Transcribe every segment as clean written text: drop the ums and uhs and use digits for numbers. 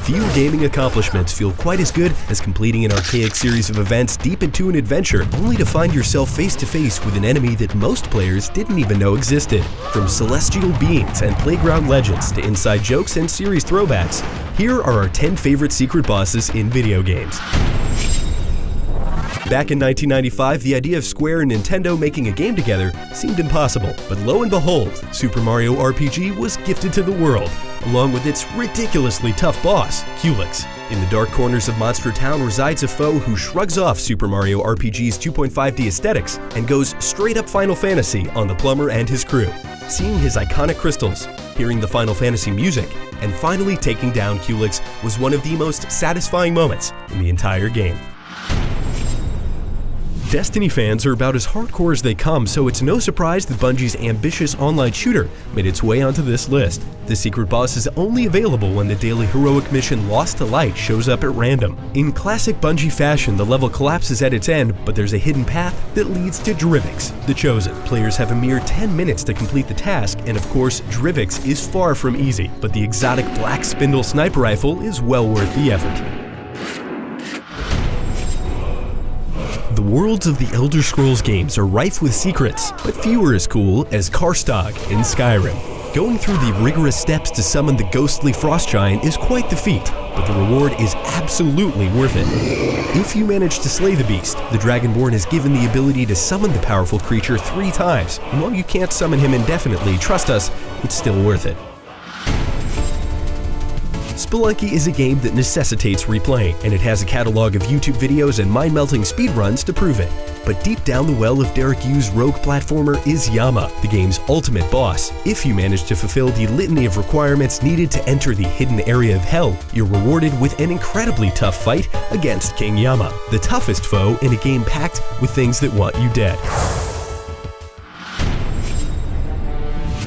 Few gaming accomplishments feel quite as good as completing an archaic series of events deep into an adventure, only to find yourself face to face with an enemy that most players didn't even know existed. From celestial beings and playground legends to inside jokes and series throwbacks, here are our 10 favorite secret bosses in video games. Back in 1995, the idea of Square and Nintendo making a game together seemed impossible, but lo and behold, Super Mario RPG was gifted to the world, along with its ridiculously tough boss, Culex. In the dark corners of Monster Town resides a foe who shrugs off Super Mario RPG's 2.5D aesthetics and goes straight up Final Fantasy on the plumber and his crew. Seeing his iconic crystals, hearing the Final Fantasy music, and finally taking down Culex was one of the most satisfying moments in the entire game. Destiny fans are about as hardcore as they come, so it's no surprise that Bungie's ambitious online shooter made its way onto this list. The secret boss is only available when the daily heroic mission Lost to Light shows up at random. In classic Bungie fashion, the level collapses at its end, but there's a hidden path that leads to Drivix, the Chosen. Players have a mere 10 minutes to complete the task, and of course, Drivix is far from easy, but the exotic Black Spindle sniper rifle is well worth the effort. The worlds of the Elder Scrolls games are rife with secrets, but few are as cool as Karstag in Skyrim. Going through the rigorous steps to summon the ghostly frost giant is quite the feat, but the reward is absolutely worth it. If you manage to slay the beast, the Dragonborn is given the ability to summon the powerful creature 3 times, and while you can't summon him indefinitely, trust us, it's still worth it. Spelunky is a game that necessitates replaying, and it has a catalog of YouTube videos and mind-melting speedruns to prove it. But deep down the well of Derek Yu's rogue platformer is Yama, the game's ultimate boss. If you manage to fulfill the litany of requirements needed to enter the hidden area of hell, you're rewarded with an incredibly tough fight against King Yama, the toughest foe in a game packed with things that want you dead.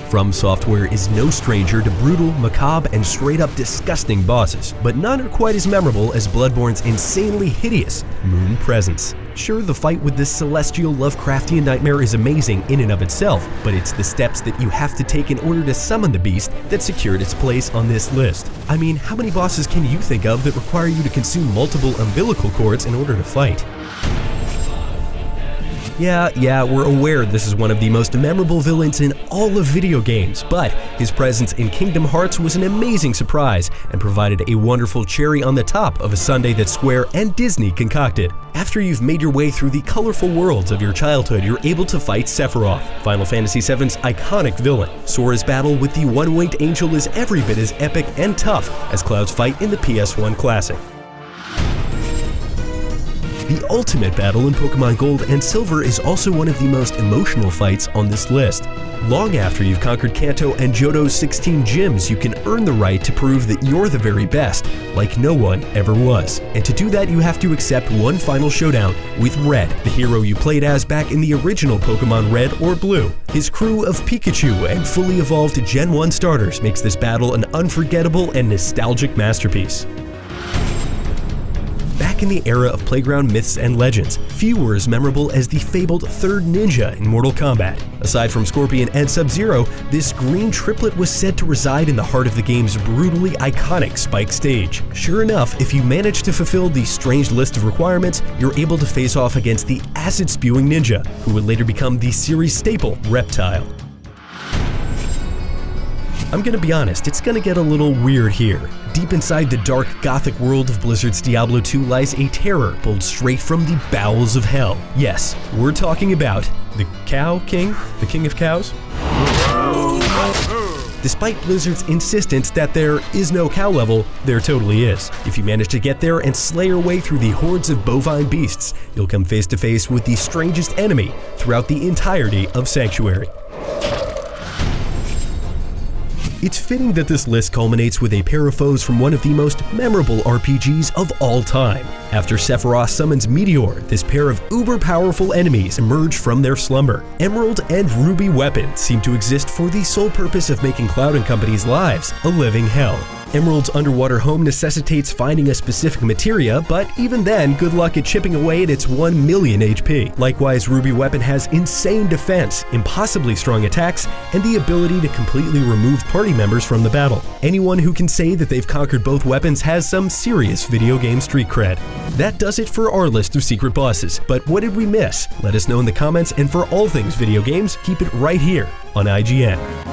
From Software is no stranger to brutal, macabre, and straight-up disgusting bosses, but none are quite as memorable as Bloodborne's insanely hideous Moon Presence. Sure, the fight with this celestial Lovecraftian nightmare is amazing in and of itself, but it's the steps that you have to take in order to summon the beast that secured its place on this list. I mean, how many bosses can you think of that require you to consume multiple umbilical cords in order to fight? Yeah, we're aware this is one of the most memorable villains in all of video games, but his presence in Kingdom Hearts was an amazing surprise and provided a wonderful cherry on the top of a sundae that Square and Disney concocted. After you've made your way through the colorful worlds of your childhood, you're able to fight Sephiroth, Final Fantasy VII's iconic villain. Sora's battle with the One-Winged Angel is every bit as epic and tough as Cloud's fight in the PS1 classic. The ultimate battle in Pokemon Gold and Silver is also one of the most emotional fights on this list. Long after you've conquered Kanto and Johto's 16 gyms, you can earn the right to prove that you're the very best, like no one ever was. And to do that, you have to accept one final showdown with Red, the hero you played as back in the original Pokemon Red or Blue. His crew of Pikachu and fully evolved Gen 1 starters makes this battle an unforgettable and nostalgic masterpiece. Back in the era of playground myths and legends, few were as memorable as the fabled third ninja in Mortal Kombat. Aside from Scorpion and Sub-Zero, this green triplet was said to reside in the heart of the game's brutally iconic Spike stage. Sure enough, if you manage to fulfill the strange list of requirements, you're able to face off against the acid-spewing ninja, who would later become the series staple, Reptile. I'm gonna be honest, it's gonna get a little weird here. Deep inside the dark, gothic world of Blizzard's Diablo 2 lies a terror pulled straight from the bowels of hell. Yes, we're talking about the Cow King? The King of Cows? Despite Blizzard's insistence that there is no cow level, there totally is. If you manage to get there and slay your way through the hordes of bovine beasts, you'll come face to face with the strangest enemy throughout the entirety of Sanctuary. It's fitting that this list culminates with a pair of foes from one of the most memorable RPGs of all time. After Sephiroth summons Meteor, this pair of uber-powerful enemies emerge from their slumber. Emerald and Ruby weapons seem to exist for the sole purpose of making Cloud & Company's lives a living hell. Emerald's underwater home necessitates finding a specific materia, but even then, good luck at chipping away at its 1 million HP. Likewise, Ruby Weapon has insane defense, impossibly strong attacks, and the ability to completely remove party members from the battle. Anyone who can say that they've conquered both weapons has some serious video game street cred. That does it for our list of secret bosses, but what did we miss? Let us know in the comments, and for all things video games, keep it right here on IGN.